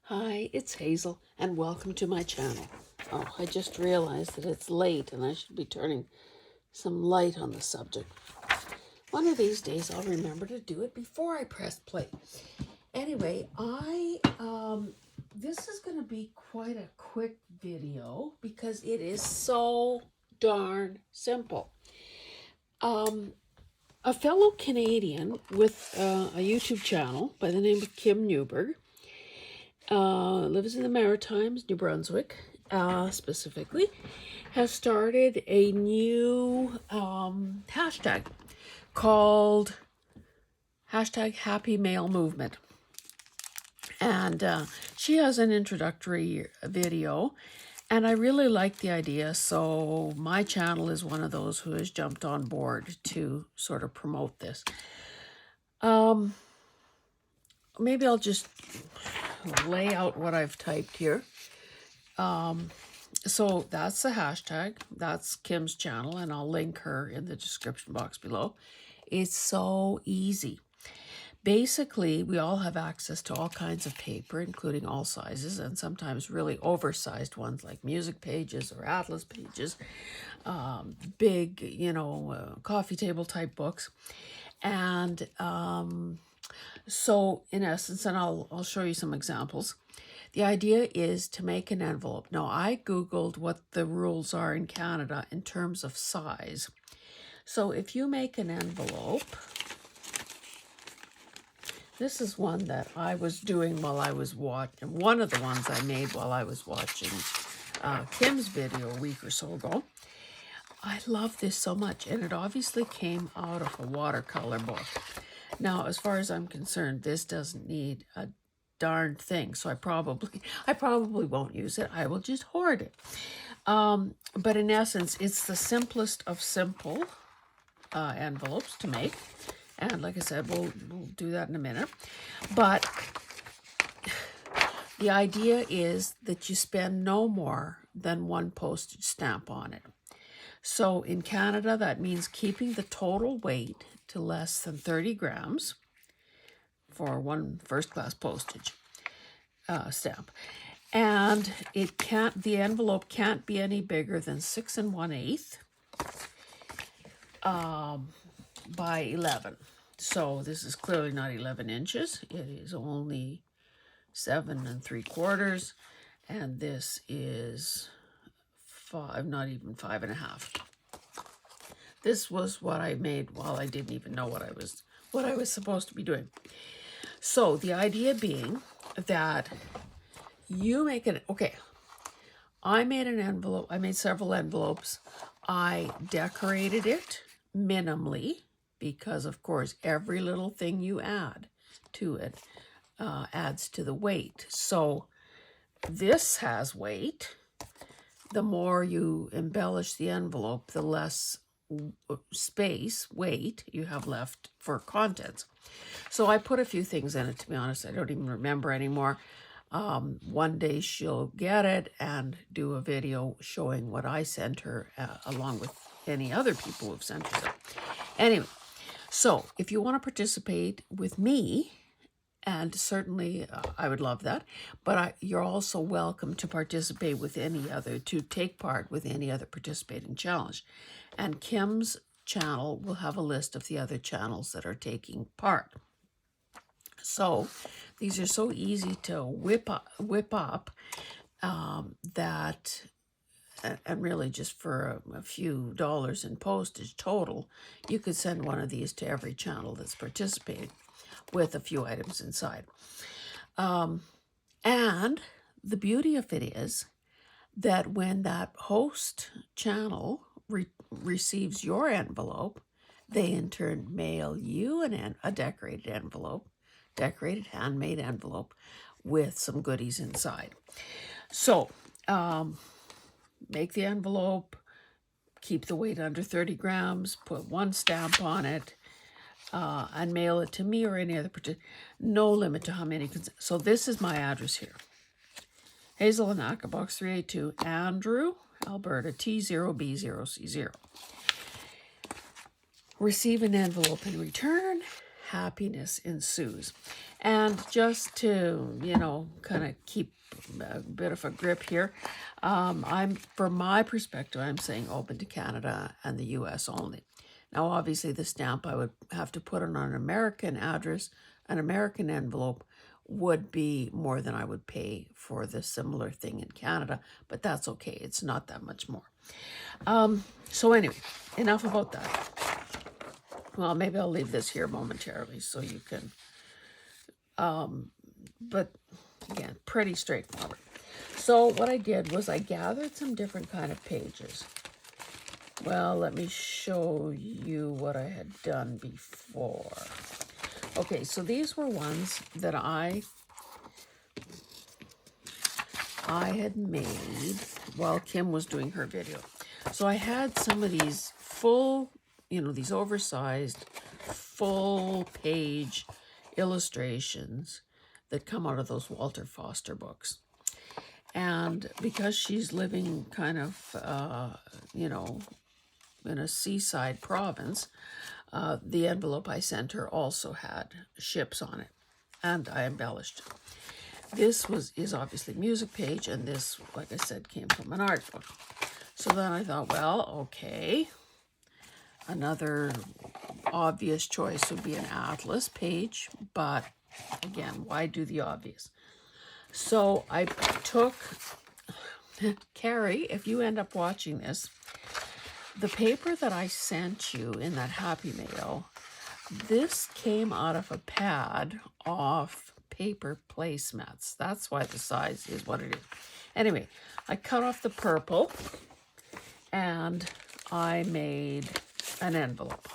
Hi, it's Hazel, and welcome to my channel. Oh, I just realized that it's late and I should be turning some light on the subject. One of these days I'll remember to do it before I press play. Anyway, this is going to be quite a quick video because it is so darn simple. A fellow Canadian with a YouTube channel by the name of Kim Newberg lives in the Maritimes, New Brunswick, specifically, has started a new hashtag called hashtag Happy Male Movement. And she has an introductory video, and I really like the idea. So my channel is one of those who has jumped on board to sort of promote this. Maybe I'll just lay out what I've typed here. So that's the hashtag. That's Kim's channel, and I'll link her in the description box below. It's so easy. Basically, we all have access to all kinds of paper, including all sizes, and sometimes really oversized ones like music pages or atlas pages, big, coffee table type books. And so in essence, and I'll show you some examples, the idea is to make an envelope. Now, I Googled what the rules are in Canada in terms of size. So if you make an envelope, this is one that I was doing while I was watching, one of the ones I made while I was watching Kim's video a week or so ago. I love this so much, and it obviously came out of a watercolor book. Now, as far as I'm concerned, this doesn't need a darn thing, so I probably won't use it. I will just hoard it. But in essence, it's the simplest of simple envelopes to make, and like I said, we'll do that in a minute. But the idea is that you spend no more than one postage stamp on it. So in Canada, that means keeping the total weight to less than 30 grams for one first-class postage stamp. And the envelope can't be any bigger than 6 1/8 by 11. So this is clearly not 11 inches. It is only 7 3/4. And this is 5, not even 5.5. This was what I made while I didn't even know what I was supposed to be doing. So the idea being that you make it, okay, I made an envelope, I made several envelopes. I decorated it minimally because, of course, every little thing you add to it adds to the weight. So this has weight. The more you embellish the envelope, the less weight you have left for contents. So I put a few things in it, to be honest. I don't even remember anymore. One day she'll get it and do a video showing what I sent her, along with any other people who've sent her it. Anyway, so if you want to participate with me, and certainly I would love that, but you're also welcome to participate with to take part with any other participating challenge. And Kim's channel will have a list of the other channels that are taking part. So these are so easy to whip up that, and really just for a few dollars in postage total, you could send one of these to every channel that's participating with a few items inside. And the beauty of it is that when that host channel receives your envelope, they in turn mail you a decorated envelope, decorated handmade envelope with some goodies inside. So make the envelope, keep the weight under 30 grams, put one stamp on it, and mail it to me or any other person. No limit to how many. So this is my address here. Hazel Anaka, Box 382, Andrew, Alberta, T0B0C0. Receive an envelope in return. happiness ensues. And just to, you know, kind of keep a bit of a grip here, from my perspective, I'm saying open to Canada and the US only. Now, obviously, the stamp I would have to put on an American address, an American envelope, would be more than I would pay for the similar thing in Canada, but that's okay. It's not that much more. So anyway, enough about that. Well, maybe I'll leave this here momentarily so you can, but again, pretty straightforward. So what I did was I gathered some different kind of pages. Well, let me show you what I had done before. Okay, so these were ones that I had made while Kim was doing her video. So I had some of these full, you know, these oversized, full page illustrations that come out of those Walter Foster books. And because she's living kind of, you know, in a seaside province, the envelope I sent her also had ships on it, and I embellished it. This is obviously music page, and this, like I said, came from an art book. So then I thought, well, okay, another obvious choice would be an atlas page, but again, why do the obvious? So I took, Carrie, if you end up watching this, the paper that I sent you in that Happy Mail, this came out of a pad of paper placemats. That's why the size is what it is. Anyway, I cut off the purple and I made an envelope.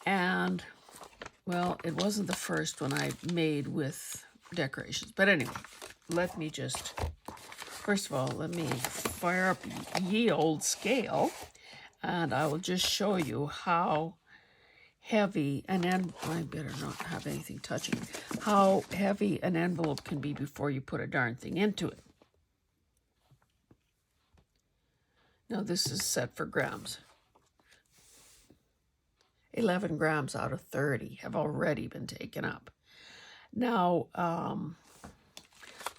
And, well, it wasn't the first one I made with decorations. But anyway, let me just, first of all, let me fire up ye old scale, and I will just show you how heavy an I better not have anything touching, how heavy an envelope can be before you put a darn thing into it. Now this is set for grams. 11 grams out of 30 have already been taken up. Now,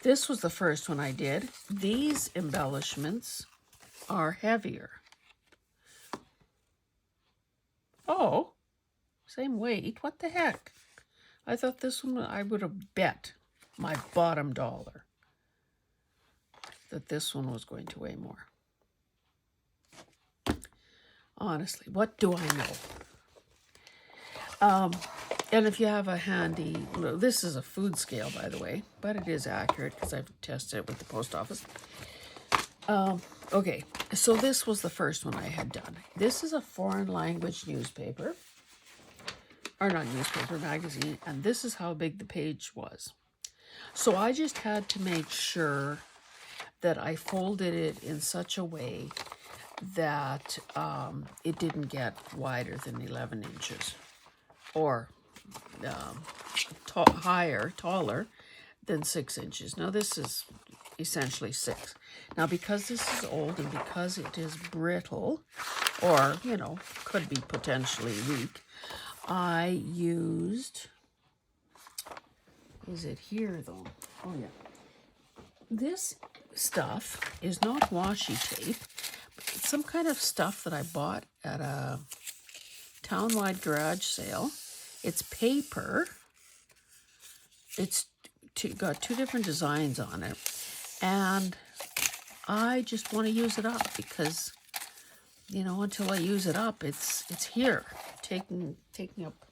this was the first one I did. These embellishments are heavier. Oh, same weight. What the heck? I thought this one, I would have bet my bottom dollar that this one was going to weigh more. Honestly, what do I know? And if you have a handy, this is a food scale, by the way, but it is accurate because I've tested it with the post office. Okay, so this was the first one I had done. This is a foreign language newspaper, or not newspaper, magazine, and this is how big the page was. So I just had to make sure that I folded it in such a way that it didn't get wider than 11 inches. Or taller than 6 inches. Now this is essentially 6. Now because this is old and because it is brittle, or, you know, could be potentially weak, I used, is it here though? Oh yeah. This stuff is not washi tape, but it's some kind of stuff that I bought at a town-wide garage sale. It's paper. It's got 2 different designs on it, and I just want to use it up because, you know, until I use it up, it's here taking up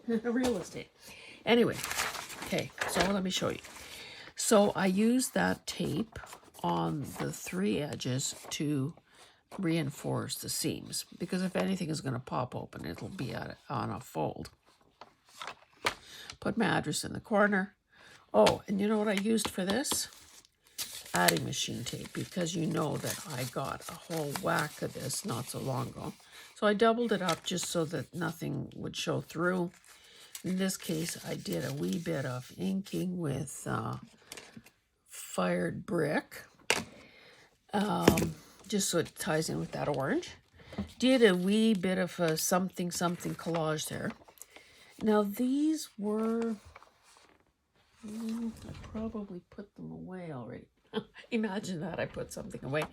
real estate. Anyway, okay, so let me show you. So I used that tape on the 3 edges to reinforce the seams, because if anything is going to pop open, it'll be on a fold. Put my address in the corner. Oh, and you know what I used for this? Adding machine tape, because you know that I got a whole whack of this not so long ago. So I doubled it up just so that nothing would show through. In this case, I did a wee bit of inking with fired brick, just so it ties in with that orange. Did a wee bit of a something collage there. Now these were, I probably put them away already. Imagine that, I put something away.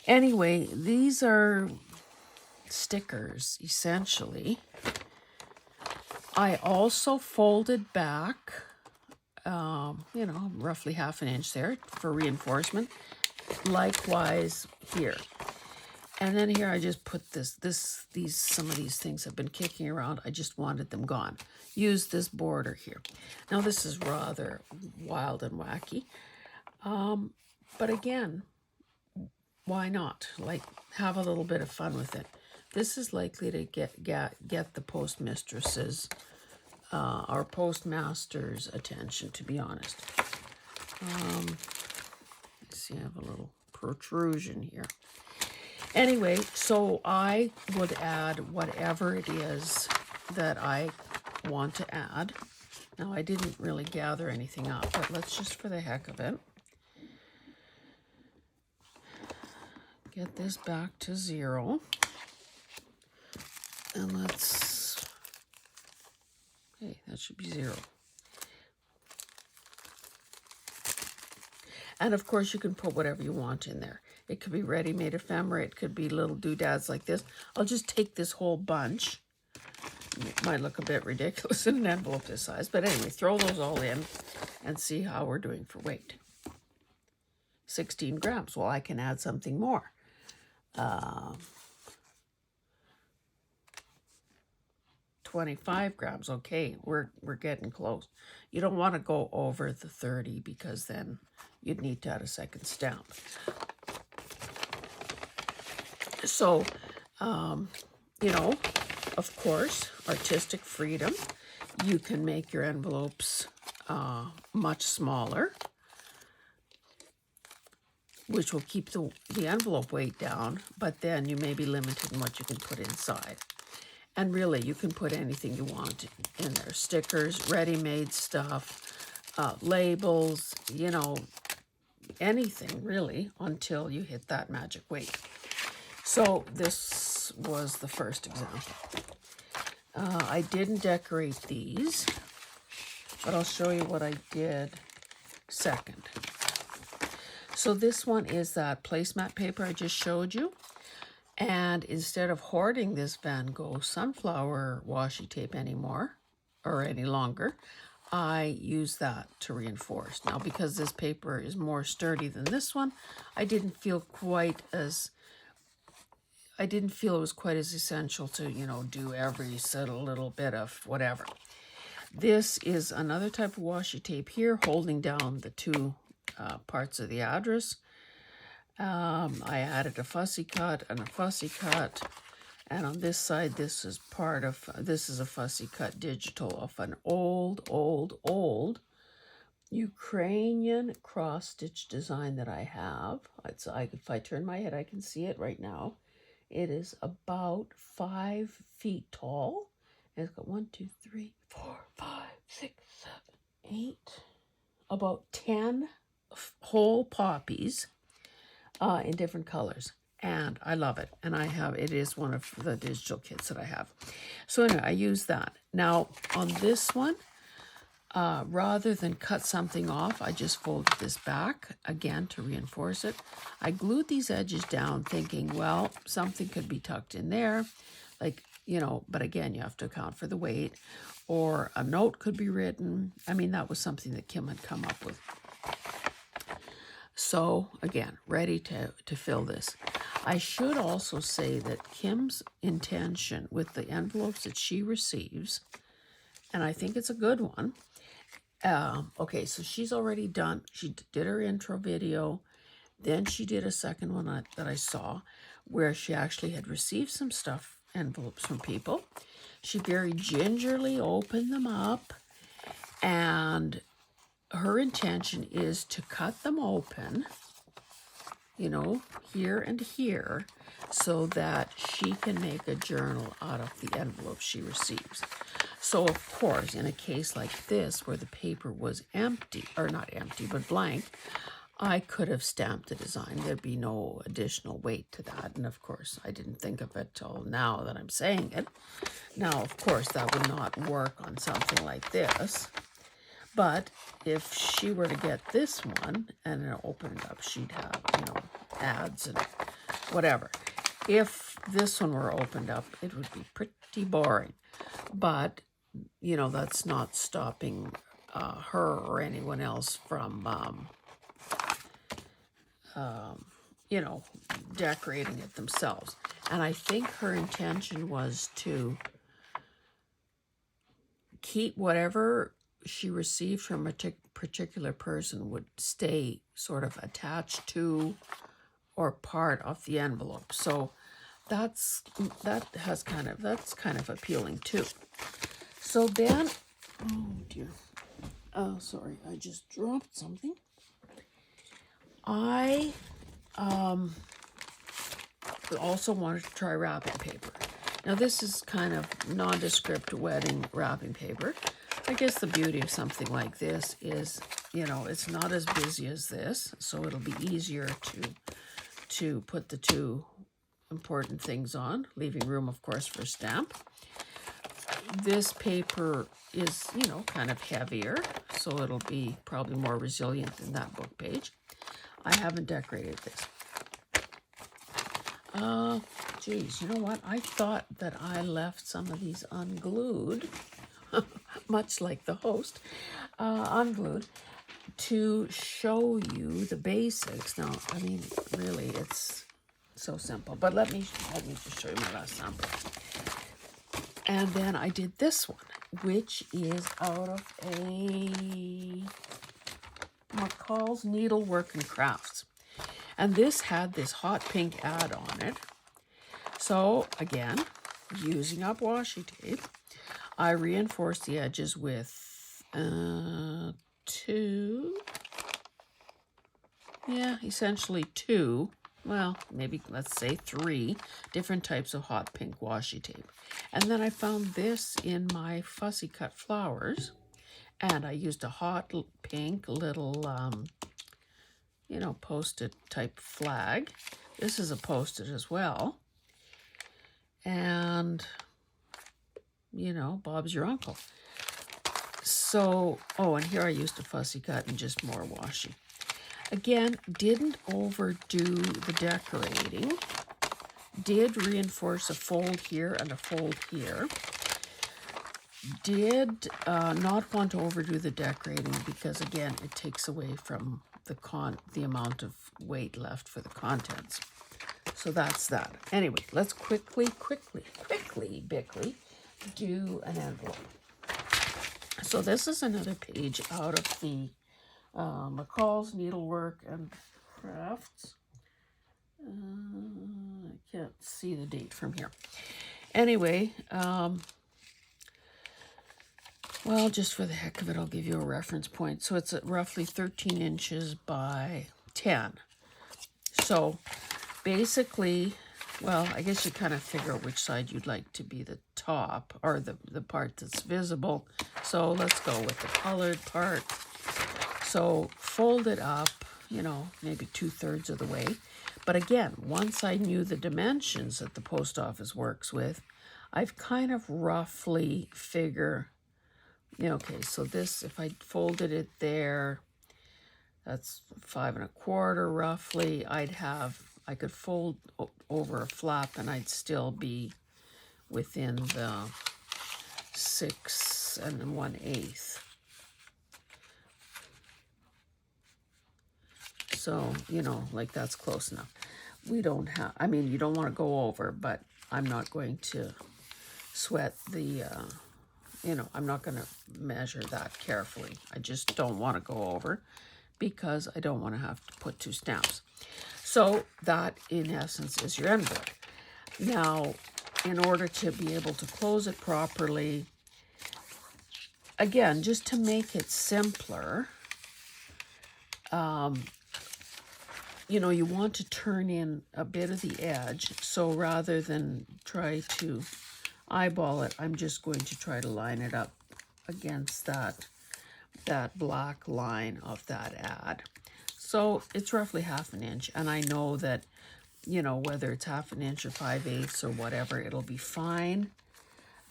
Anyway, these are stickers, essentially. I also folded back, you know, roughly 1/2 inch there for reinforcement. Likewise here. And then here I just put some of these things have been kicking around. I just wanted them gone. Use this border here. Now this is rather wild and wacky. But again, why not? Like, have a little bit of fun with it. This is likely to get the postmistress's or postmaster's attention, to be honest. Let's see, I have a little protrusion here. Anyway, so I would add whatever it is that I want to add. Now, I didn't really gather anything up, but let's just, for the heck of it, get this back to 0. And let's, okay, that should be 0. And of course, you can put whatever you want in there. It could be ready-made ephemera. It could be little doodads like this. I'll just take this whole bunch. It might look a bit ridiculous in an envelope this size. But anyway, throw those all in and see how we're doing for weight. 16 grams. Well, I can add something more. 25 grams. Okay, we're getting close. You don't want to go over the 30 because then you'd need to add a second stamp. So, you know, of course, artistic freedom. You can make your envelopes much smaller, which will keep the envelope weight down, but then you may be limited in what you can put inside. And really, you can put anything you want in there. Stickers, ready-made stuff, labels, you know, anything really, until you hit that magic weight. So this was the first example. I didn't decorate these, but I'll show you what I did second. So this one is that placemat paper I just showed you. And instead of hoarding this Van Gogh sunflower washi tape anymore, or any longer, I use that to reinforce. Now, because this paper is more sturdy than this one, I didn't feel it was quite as essential to, you know, do every little bit of whatever. This is another type of washi tape here, holding down the two parts of the address. I added a fussy cut and a fussy cut. And on this side, this is a fussy cut digital of an old Ukrainian cross-stitch design that I have. If I turn my head, I can see it right now. It is about 5 feet tall. And it's got 1, 2, 3, 4, 5, 6, 7, 8, about 10 whole poppies in different colors. And I love it. And it is one of the digital kits that I have. So anyway, I use that. Now, on this one, rather than cut something off, I just folded this back, again, to reinforce it. I glued these edges down thinking, well, something could be tucked in there. Like, you know, but again, you have to account for the weight. Or a note could be written. I mean, that was something that Kim had come up with. So, again, ready to fill this. I should also say that Kim's intention with the envelopes that she receives, and I think it's a good one. Okay, so she's already done, she did her intro video, then she did a second one that I saw, where she actually had received some stuff, envelopes from people. She very gingerly opened them up, and her intention is to cut them open, you know, here and here, so that she can make a journal out of the envelope she receives. So, of course, in a case like this, where the paper was empty, or not empty, but blank, I could have stamped the design. There'd be no additional weight to that. And of course, I didn't think of it till now that I'm saying it. Now, of course, that would not work on something like this. But if she were to get this one and it opened up, she'd have, ads and whatever. If this one were opened up, it would be pretty boring. But, that's not stopping her or anyone else from, decorating it themselves. And I think her intention was to keep whatever she received from a particular person would stay sort of attached to or part of the envelope. So that's kind of appealing too. So then, oh dear, oh sorry, I just dropped something. I also wanted to try wrapping paper. Now this is kind of nondescript wedding wrapping paper. I guess the beauty of something like this is, it's not as busy as this, so it'll be easier to put the two important things on, leaving room, of course, for a stamp. This paper is, kind of heavier, so it'll be probably more resilient than that book page. I haven't decorated this. Geez, you know what? I thought that I left some of these unglued, much like the host, unglued, to show you the basics. Now, I mean, really, it's so simple. But let me just show you my last sample. And then I did this one, which is out of a McCall's Needlework and Crafts. And this had this hot pink ad on it. So again, using up washi tape, I reinforced the edges with essentially two, well, maybe let's say 3 different types of hot pink washi tape. And then I found this in my Fussy Cut Flowers, and I used a hot pink little post-it type flag. This is a post-it as well. And, Bob's your uncle. So, and here I used a Fussy Cut and just more washi. Again, didn't overdo the decorating. Did reinforce a fold here and a fold here. Did not want to overdo the decorating because, again, it takes away from the amount of weight left for the contents. So that's that. Anyway, let's quickly do an envelope. So this is another page out of the McCall's Needlework and Crafts. I can't see the date from here. Anyway, well, just for the heck of it, I'll give you a reference point. So it's at roughly 13 inches by 10. So basically, well, I guess you kind of figure out which side you'd like to be the top, or the part that's visible. So let's go with the colored part. So fold it up, maybe 2/3 of the way. But again, once I knew the dimensions that the post office works with, I've kind of roughly figure, okay, so this, if I folded it there, that's 5 1/4 roughly. I could fold over a flap and I'd still be within the 6 1/8. So, like that's close enough. We don't have, I mean, you don't want to go over, but I'm not going to sweat the, I'm not going to measure that carefully. I just don't want to go over because I don't want to have to put 2 stamps. So that, in essence, is your envelope. Now, in order to be able to close it properly, again, just to make it simpler, you want to turn in a bit of the edge. So rather than try to eyeball it, I'm just going to try to line it up against that black line of that ad. So it's roughly 1/2 inch, and I know that, you know, whether it's 1/2 inch or 5/8 or whatever, it'll be fine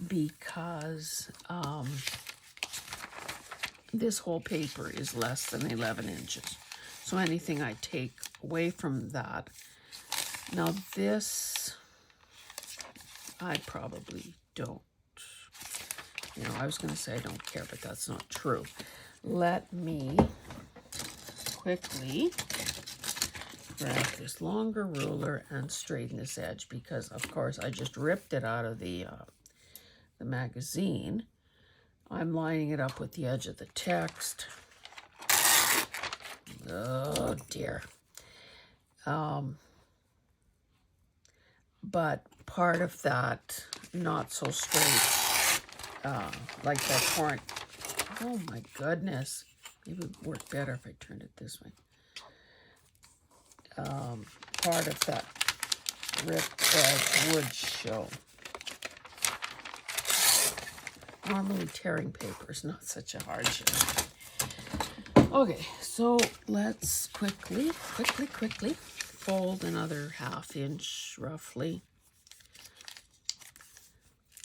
because this whole paper is less than 11 inches. So anything I take away from that. Now this, I probably don't, you know, I was going to say I don't care, but that's not true. Let me quickly grab this longer ruler and straighten this edge because, of course, I just ripped it out of the magazine. I'm lining it up with the edge of the text. Oh, dear. But part of that not so straight, like that corn. Oh, my goodness. Maybe it would work better if I turned it this way. Part of that ripped edge would show. Normally tearing paper is not such a hardship. Okay, so let's quickly fold another 1/2 inch roughly.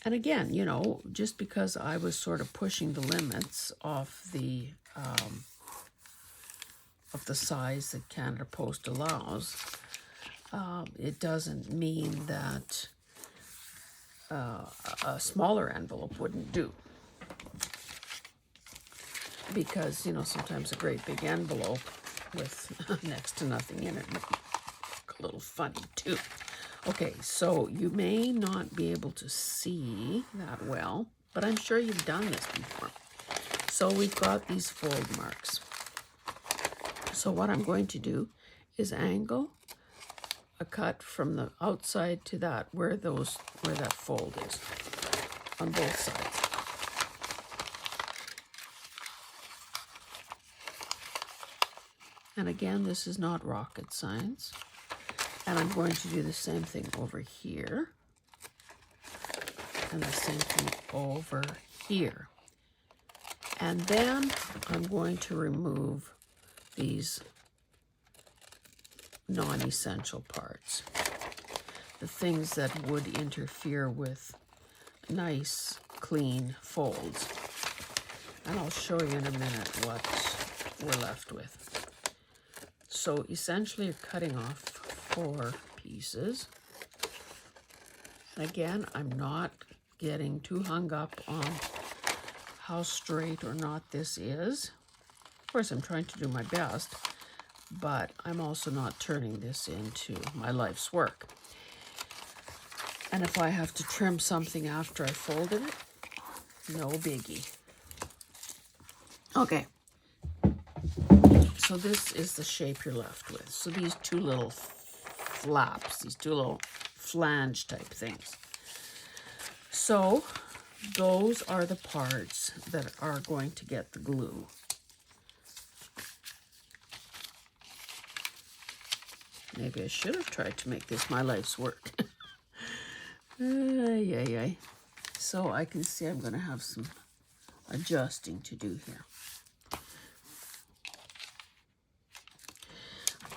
And again, you know, just because I was sort of pushing the limits of the size that Canada Post allows, it doesn't mean that a smaller envelope wouldn't do. Because, you know, sometimes a great big envelope with next to nothing in it might look a little funny too. Okay, so you may not be able to see that well, but I'm sure you've done this before. So we've got these fold marks. So what I'm going to do is angle a cut from the outside to that, where that fold is on both sides. And again, this is not rocket science. And I'm going to do the same thing over here. And the same thing over here. And then I'm going to remove these non-essential parts. The things that would interfere with nice, clean folds. And I'll show you in a minute what we're left with. So essentially you're cutting off 4 pieces. And again, I'm not getting too hung up on how straight or not this is. Of course, I'm trying to do my best, but I'm also not turning this into my life's work. And if I have to trim something after I folded it, no biggie. Okay. So this is the shape you're left with. So these 2 little flaps, these 2 little flange type things. So those are the parts that are going to get the glue. Maybe I should have tried to make this my life's work. Yay. So I can see I'm going to have some adjusting to do here.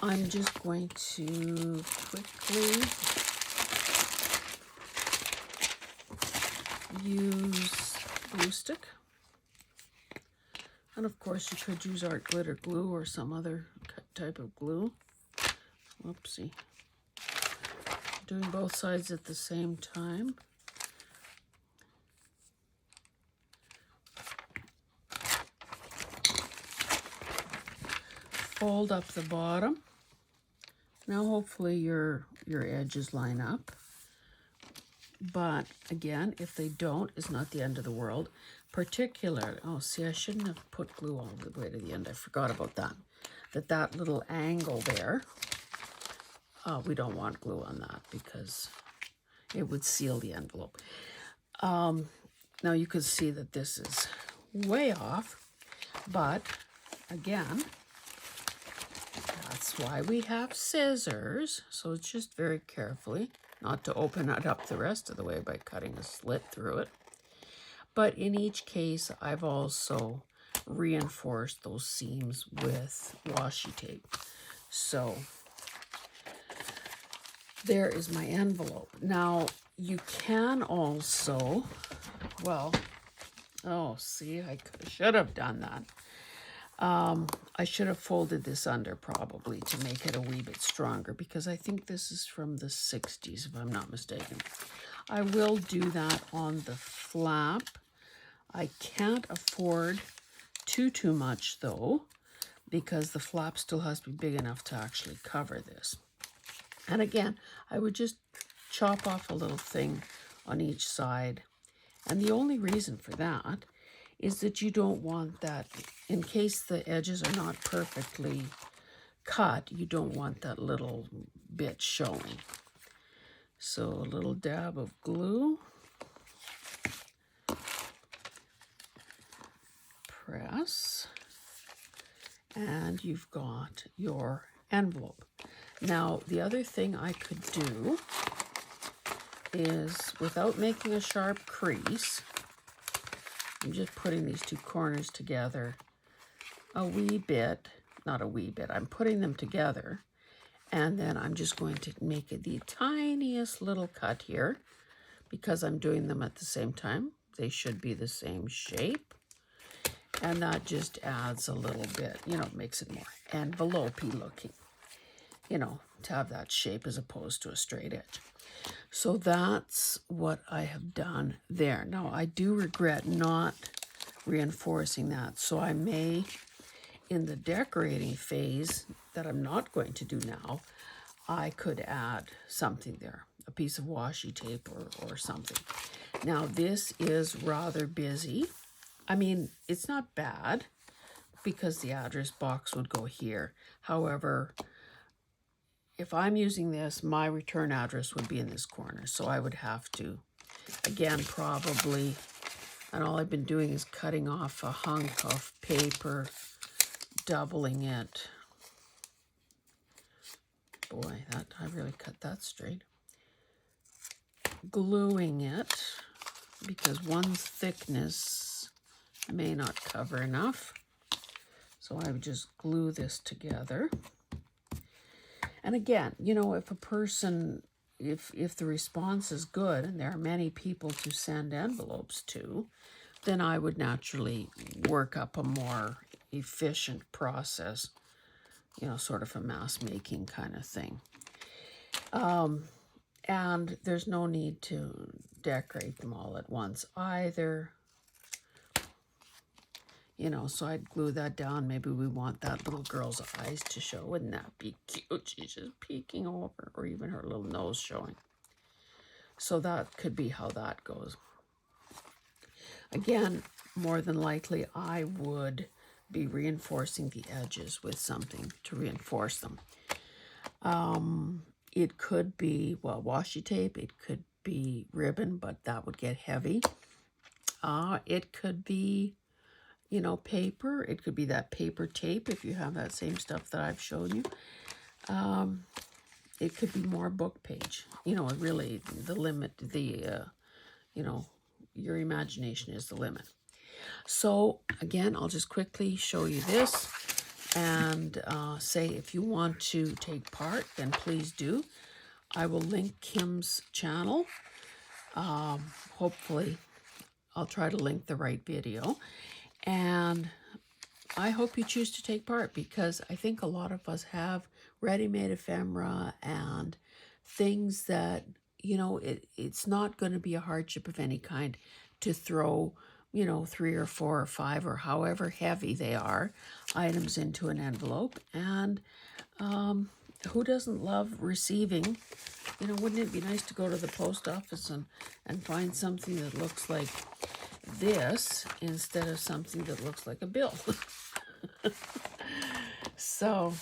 I'm just going to quickly use glue stick. And of course you could use art glitter glue or some other type of glue. Whoopsie. Doing both sides at the same time. Fold up the bottom. Now hopefully your edges line up. But again, if they don't, it's not the end of the world. Particularly, oh, see, I shouldn't have put glue all the way to the end. I forgot about that. That little angle there, we don't want glue on that because it would seal the envelope. Now you can see that this is way off, but again, that's why we have scissors. So it's just very carefully, not to open it up the rest of the way by cutting a slit through it. But in each case, I've also reinforce those seams with washi tape. So there is my envelope. Now you can also, well, oh, see, I should have done that. I should have folded this under probably to make it a wee bit stronger, because I think this is from the 60s, if I'm not mistaken. I will do that on the flap. I can't afford too much though, because the flap still has to be big enough to actually cover this. And again, I would just chop off a little thing on each side. And the only reason for that is that you don't want that, in case the edges are not perfectly cut, you don't want that little bit showing. So a little dab of glue. Press. And you've got your envelope. Now, the other thing I could do is, without making a sharp crease, I'm just putting these two corners together a wee bit, not a wee bit, I'm putting them together, and then I'm just going to make it the tiniest little cut here, because I'm doing them at the same time. They should be the same shape, and that just adds a little bit, you know, makes it more envelope-y looking, you know, to have that shape as opposed to a straight edge. So that's what I have done there. Now, I do regret not reinforcing that. So I may, in the decorating phase that I'm not going to do now, I could add something there, a piece of washi tape or something. Now, this is rather busy. I mean, it's not bad because the address box would go here. However, if I'm using this, my return address would be in this corner. So I would have to, again, probably, and all I've been doing is cutting off a hunk of paper, doubling it. Boy, that I really cut that straight. Gluing it, because one's thickness may not cover enough. So I would just glue this together. And again, you know, if a person, if the response is good and there are many people to send envelopes to, then I would naturally work up a more efficient process, you know, sort of a mass making kind of thing. And there's no need to decorate them all at once either. You know, so I'd glue that down. Maybe we want that little girl's eyes to show. Wouldn't that be cute? She's just peeking over, or even her little nose showing. So that could be how that goes. Again, more than likely, I would be reinforcing the edges with something to reinforce them. It could be, well, washi tape. It could be ribbon, but that would get heavy. It could be, you know, paper. It could be that paper tape if you have that same stuff that I've shown you. It could be more book page. You know, really the limit, you know, your imagination is the limit. So again, I'll just quickly show you this and say if you want to take part, then please do. I will link Kim's channel. Hopefully, I'll try to link the right video. And I hope you choose to take part, because I think a lot of us have ready-made ephemera and things that, you know, it's not going to be a hardship of any kind to throw, you know, 3 or 4 or 5 or however heavy they are, items into an envelope. And who doesn't love receiving? You know, wouldn't it be nice to go to the post office and find something that looks like this instead of something that looks like a bill? So,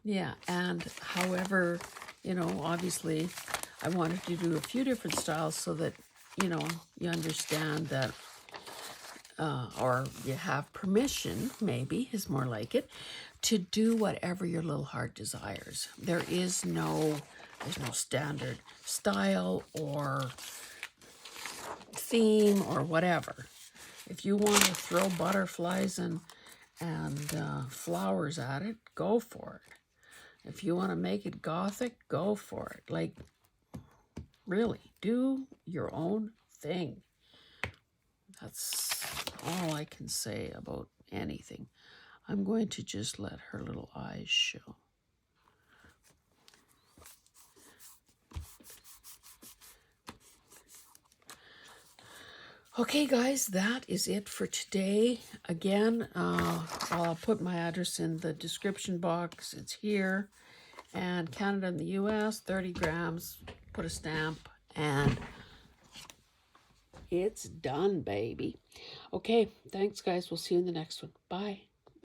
yeah, and however, you know, obviously I wanted to do a few different styles so that, you know, you understand that, or you have permission, maybe is more like it, to do whatever your little heart desires. There's no standard style or theme or whatever. If you want to throw butterflies and flowers at it, go for it. If you want to make it gothic, go for it. Like, really, do your own thing. That's all I can say about anything. I'm going to just let her little eyes show. Okay, guys, that is it for today. Again, I'll put my address in the description box. It's here. And Canada and the US, 30 grams, put a stamp, and it's done, baby. Okay, thanks, guys. We'll see you in the next one. Bye.